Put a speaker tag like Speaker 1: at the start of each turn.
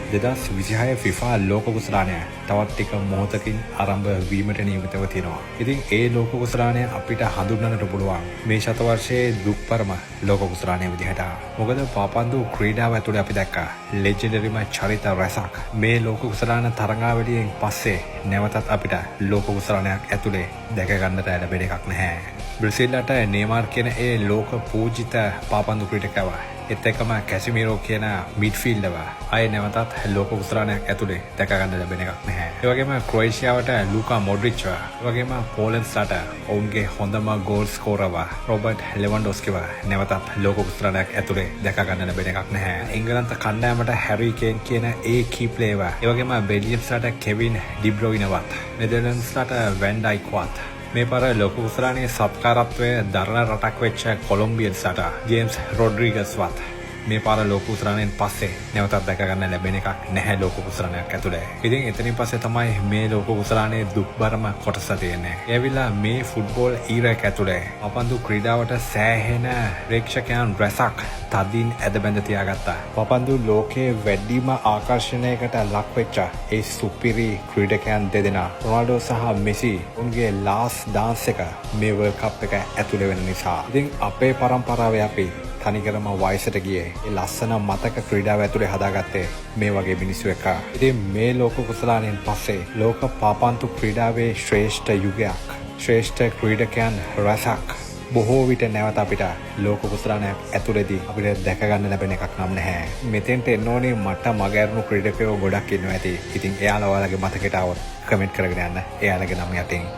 Speaker 1: 2026 FIFA ලෝක කුසලානය තවත් ටික මොහොතකින් ආරම්භ වීමට නියමිතව තියෙනවා. ඉතින් ඒ ලෝක කුසලානය අපිට හඳුන්වන්නට පුළුවන් මේ ශතවර්ෂයේ දුක්පරම ලෝක කුසලානය විදිහට. මොකද පාපන්දු ක්‍රීඩාව ඇතුළේ අපි දැක්කා ලෙජෙන්ඩරිම චරිත රැසක් මේ ලෝක කුසලාන තරඟාවලියෙන් පස්සේ නැවතත් අපිට ලෝක කුසලානයක් ඇතුළේ දැක ගන්නට ලැබෙන එකක් නැහැ. බ්‍රසීල්ලට නේමාර් කියන ඒ ලෝක පූජිත පාපන්දු ක්‍රීඩකව එත් එක්කම කැසිමීරෝ කියන මිඩ්ෆීල්ඩව අය නැවතත් ලෝක කුසලානයක් ඇතුළේ දැක ගන්න ලැබෙන එකක් නැහැ. ඒ වගේම ක්‍රොේෂියාවට ලූකා මොඩ්රිච් ඒ වගේම පෝලන්ඩ්ස්ට ඔවුන්ගේ හොඳම ගෝල් ස්කෝරව රොබර්ට් ලෙවන්ඩොස්කිව නැවතත් ලෝක කුසලානයක් ඇතුළේ දැක ගන්න ලැබෙන එකක් නැහැ. එංගලන්ත කණ්ඩායමට හැරි කේන් කියන ඒ කී ප්ලේයර් ඒ වගේම බෙල්ජියම්ස්ට කෙවින් ඩි බ්‍රොයිනවත් නෙදර්ලන්ඩ්ස්ට වැන් ඩයික්වත් මේ පර ලෝක කුසලානයේ සත්කාරත්වය දරණ රටක් වෙච්ච කොලොම්බියන්ස්ට ජේම්ස් රොඩ්රිගස්වත් මේ පාර ලෝක කුසලානයෙන් පස්සේ නැවතත් දැක ගන්න ලැබෙන එකක් නැහැ ලෝක කුසලානයක් ඇතුළේ. ඉතින් එතනින් පස්සේ තමයි මේ ලෝක කුසලානයේ දුක්බරම කොටස තියෙන්නේ. ඒ ඇවිල්ලා මේ ෆුට්බෝල් ඊරයක් ඇතුළේ පපන්දු ක්‍රීඩාවට සෑහෙන ප්‍රේක්ෂකයන් රැසක් තදින් ඇද බැඳ තියාගත්තා. පපන්දු ලෝකයේ වැඩිම ආකර්ෂණයකට ලක් වෙච්ච ඒ සුපිරි ක්‍රීඩකයන් දෙදෙනා රොනාල්ඩෝ සහ මෙසි උන්ගේ ලාස්ට් ඩාන්ස් එක මේ වර්ල්ඩ් කප් එක ඇතුළේ වෙන නිසා. ඉතින් අපේ පරම්පරාවේ අපි තනිකරම වයසට ගියේ ඒ ලස්සන මතක ක්‍රීඩාව ඇතුළේ හදාගත්තේ මේ වගේ මිනිස්සු එක්ක. ඉතින් මේ ලෝක කුසලානයෙන් පස්සේ ලෝක පාපන්දු ක්‍රීඩාවේ ශ්‍රේෂ්ඨ යුගයක් ශ්‍රේෂ්ඨ ක්‍රීඩකයන් රැසක් බොහෝ විට නැවත අපිට ලෝක කුසලානයක් ඇතුළේදී අපිට දැක ගන්න ලැබෙන එකක් නම් නැහැ. මෙතෙන්ට එන්න ඕනේ මට මගහැරුණු ක්‍රීඩකයෝ ගොඩක් ඉන්නවා ඇති. ඉතින් එයාලා ඔයාලගේ මතකයට આવොත් කමෙන්ට් කරගෙන යන්න. එයාලගේ නම යටින්